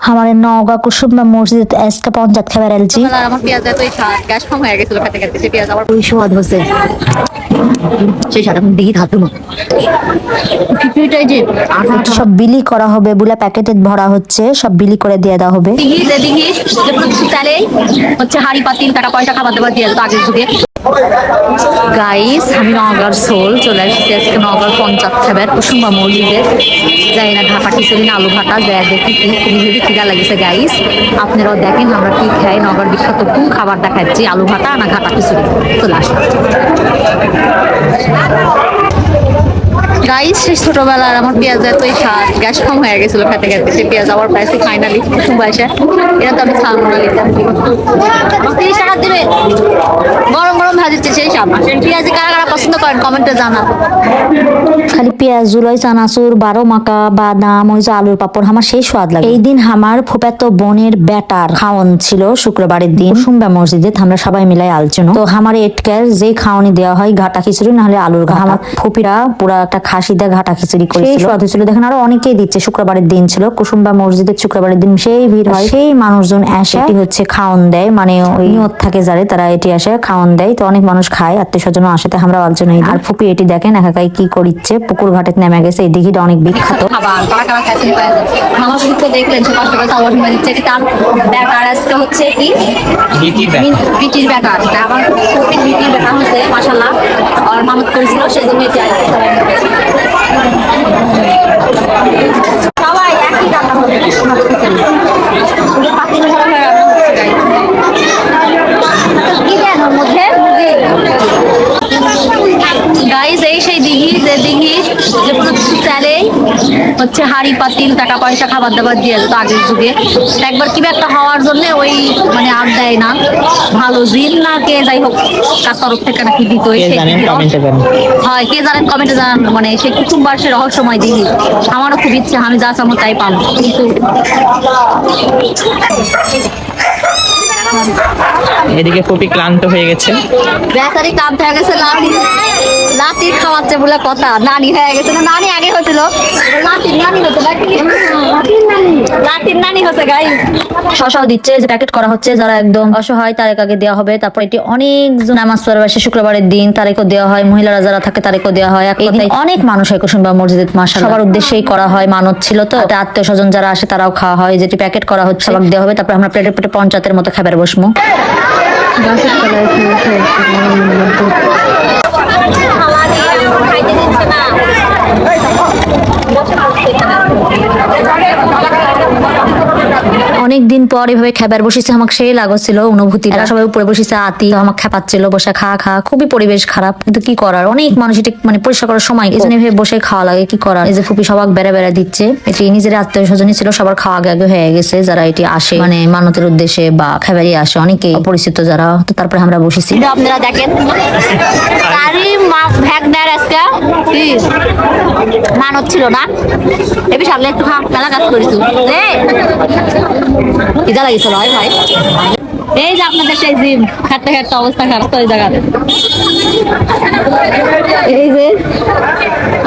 हमारे नौगा कुसुम्बा মসজিদ এসকে পঞ্চায়েত খাবার এলজি আমার পেঁয়াজ এতই স্বাদ গ্যাস ফর্ম হয়ে গেছিল খেতে খেতে, সে পেঁয়াজ আবার ওই স্বাদ হচ্ছে সেই স্বাদ এখন দিঘি থাকতো না। খিচুড়িটাই যে আঠা আঠা সব বিলি করা হবে বলে প্যাকেটে ভরা হচ্ছে, সব বিলি করে দিয়ে দেওয়া হবে। দিঘি যে দিঘি চালে হচ্ছে হাড়ি পাতিল টাকা পয়সা খাবার দাবার দিয়ে যেত আগের যুগে। গাইস আমি নওগাঁর সোল চলে আসছি আজকে নওগাঁর পঞ্চায়েত খাবার কুসুম্বা মসজিদে। যাই না ঢাকা খিচুড়ি না আলু ভাটা যায় দেখি কি খুবই খিদা লাগিছে গাইস। আপনারাও দেখেন আমরা কি খাই। নওগাঁর বিখ্যাত কোন খাবার দেখাচ্ছি, আলু ভাটা না ঘাটা খিচুড়ি। চলে আসলাম গাইস। সেই ছোটবেলার আমার পেঁয়াজ এতই স্বাদ গ্যাস কম হয়ে গেছিল খেতে খেতে, সে পেঁয়াজ আবার পাইছি ফাইনালি কুসুম্বা এসে। এটা তো আমি ছাড়বো না, নিতাম 30 টাকা দিবে গরম গরম ভাজিচ্ছে সেই সব। পেঁয়াজি কারা কারা পছন্দ করেন কমেন্টে জানান। খালি পেঁয়াজ জুলাই চানাচুর 12 মাকা বাদাম ওই যে আলুর পাপড় আমার সেই স্বাদ লাগে। এই দিন আমার ফুফাতো বোনের বেটার খাওন ছিল শুক্রবারের দিন কুসুম্বা মসজিদে। আমরা সবাই মিলাই আলোচনা তো আমার এটকের যে খাওয়ানি দেওয়া হয় ঘাটা খিচুড়ি না হলে আলুর ঘাটা। আমার ফুপিরা পুরা একটা খাসি দিয়ে ঘাটা খিচুড়ি করেছিল, স্বাদ হয়েছিল। দেখেন আরো অনেকেই দিচ্ছে। শুক্রবারের দিন ছিল কুসুম্বা মসজিদের, শুক্রবারের দিন সেই ভিড় হয়, সেই মানুষজন এসে এটি হচ্ছে খাওন দেয়, মানে ওই নিয়ত থাকে যারে তারা এটি আসে খাওন দেয়। তো অনেক মানুষ খায়, আত্মীয় স্বজন আসে, আমরা আলোচনা। আর ফুপি এটি দেখেন একাকাই কি করিচ্ছে, পুকুর ঘাটে নেমে গেছে। এই দিঘিটা অনেক বিখ্যাত। খাবার কারা কারা খাইছেন আমার তো দেখলেন সে কষ্ট করে তাও দিচ্ছে কি তার ব্যাটার আজকে হচ্ছে কি বিটির ব্যাটার। আমার ফুপির বিটির ব্যাটার হচ্ছে মাশাআল্লাহ আর মানত করেছিল সেই জন্য এটি আজকে সবাই একই রান্না হবে পাতিল ভরা হয়ে রান্না হচ্ছে কি দেন ওর মধ্যে গাইস। এই সেই দিঘি যে দিঘি যে কোনো চালে হচ্ছে হাড়ি পাতিল টাকা পয়সা খাবার দাবার দিয়ে যেত আগের যুগে। একবার কি একটা হওয়ার জন্য ওই মানে আর দেয় না, ভালো জিন না কে যাই হোক তার তরফ থেকে নাকি দিত। হয় কে জানেন কমেন্টে জানান। মানে সেই কুসুম্বার সে রহস্যময় দিঘি আমারও খুব ইচ্ছে, আমি যা চামো তাই পাবো। কিন্তু এদিকে ফুপি ক্লান্ত হয়ে গেছে, বেচারি ক্লান্ত হয়ে গেছে। লাতি খাওয়াচ্ছে বলে কথা, নানি হয়ে গেছে না, নানি আগে হয়েছিল, লাতির নানি হচ্ছে, লাতির নানি হচ্ছে গাই। শশাও দিচ্ছে, যে প্যাকেট করা হচ্ছে যারা একদম অসহায় তারেক আগে দেওয়া হবে। তারপর এটি অনেকজন নামাজ পড়বে আসে শুক্রবারের দিন, তারেকও দেওয়া হয়। মহিলারা যারা থাকে তারেকও দেওয়া হয়। এই দিন অনেক মানুষ হয় কুসুম্বা মসজিদে, মাশাআল্লাহ সবার উদ্দেশ্যেই করা হয়। মানত ছিল তো আত্মীয় স্বজন যারা আসে তারাও খাওয়া হয়। যেটি প্যাকেট করা হচ্ছে সবাই দেওয়া হবে। তারপর আমরা প্লেটে প্লেটে পঞ্চায়েতের মতো খাবার বসবো। অনেকদিন পর এভাবে খাবার বসেছে, আমাকে সেই লাগছিল অনুভূতি। এরা সবাই উপরে বসেছে, আতি আমাকে খেপাচ্ছিল বসে খা খা। খুবই পরিবেশ খারাপ, কিন্তু কি করার, অনেক মানুষ এটি মানে পরিষ্কার করার সময় এই জন্য এভাবে বসে খাওয়া লাগে, কি করার। এই যে ফুপি সবাক বেড়া বেড়া দিচ্ছে, এটি নিজের আত্মীয় স্বজনই ছিল, সবার খাওয়া আগে আগে হয়ে গেছে। যারা এটি আসে মানে মানতের উদ্দেশ্যে বা খাবারই আসে, অনেকে অপরিচিত যারা। তো তারপরে আমরা বসেছি। আপনারা দেখেন মানত ছিল না এ বিষয়ে একটু মেলা কাজ করেছি কিজা লাগিয়েছিল ভাই ভাই। এই যে আপনাদের সেই জিম খাটতে খাটতে অবস্থা খারাপ ওই জায়গাতে। এই যে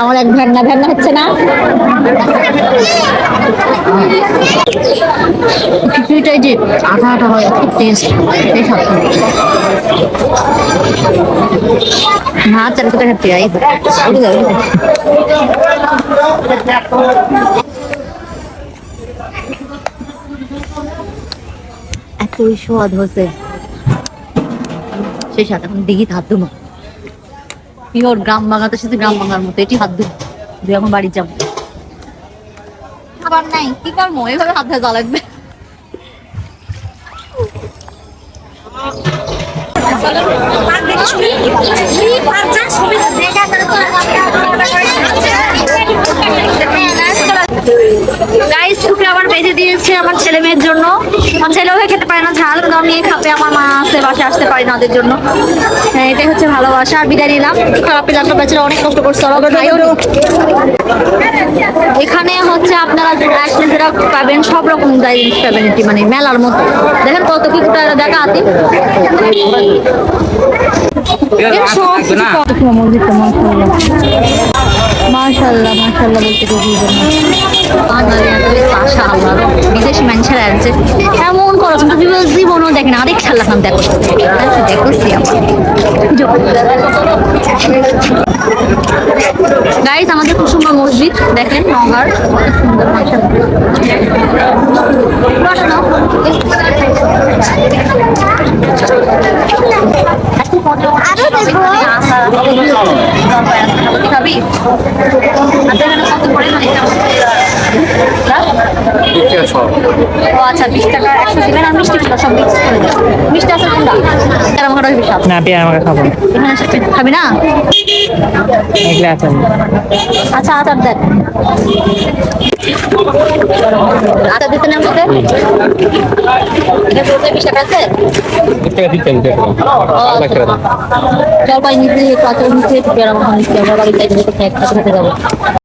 আমার এক ভ্যাগনা ভ্যাগনা হচ্ছে না, খিচুড়িটাই যে আঠা আঠা হয়, খুব টেস্ট। এই সব না চাল কোথায় খাচ্ছি এই এতই স্বাদ হচ্ছে সেই সাথে এখন দিঘি হাত ধুমো পিওর গ্রাম বাংলাতে সাথে গ্রাম বাংলার মতো। এটি হাত ধুম দুই এখন বাড়ি যাবো, খাবার নাই কি করবো, এইভাবে হাত ধোয়া লাগবে। গাইস ফুপি আবার বেঁধে দিয়েছে আমার ছেলে মেয়ের জন্য। আমার ছেলেও খেতে পারে না ঝাল, দাম নিয়ে খাবে। আমার মা আসতে বাসে আসতে পারে না ওদের জন্য। হ্যাঁ এটাই হচ্ছে ভালোবাসা। আর বিদায় নিলাম, খারাপ যাত্রা বেচারা অনেক কষ্ট করছে। এখানে হচ্ছে আপনারা আসলে যেটা পাবেন সব রকম জিনিস পাবেন, এটি মানে মেলার মতো। দেখেন কত কি দেখা আতি সব মাশাআল্লাহ মাশাআল্লাহ বলতে মাশাআল্লাহ বিদেশি মানুষেরা আছে এমন করছ তুমি জীবনও দেখেন আরেক খেলা খান দেখো দেখছি গাইস আমাদের কুসুমা মসজিদ দেখেন নওগাঁর সুন্দর খাবি কত করে ও আচ্ছা 20 টাকা 100 দিবেন আর মিষ্টি ছিল সব মিক্স করে দেন মিষ্টি আছে কোনটা তার আমাকে রইবি সব না পেয়ারা মাখা খাবো এখানে খাবি না এগুলো আছে আচ্ছা আচার দেন আচার দিতে নাম কত এটা কত 20 টাকা আছে জলপাই নিতে কত নিতে পেয়ারা মাখা নিতে আমরা বাড়িতে যাবো খেতে যাবো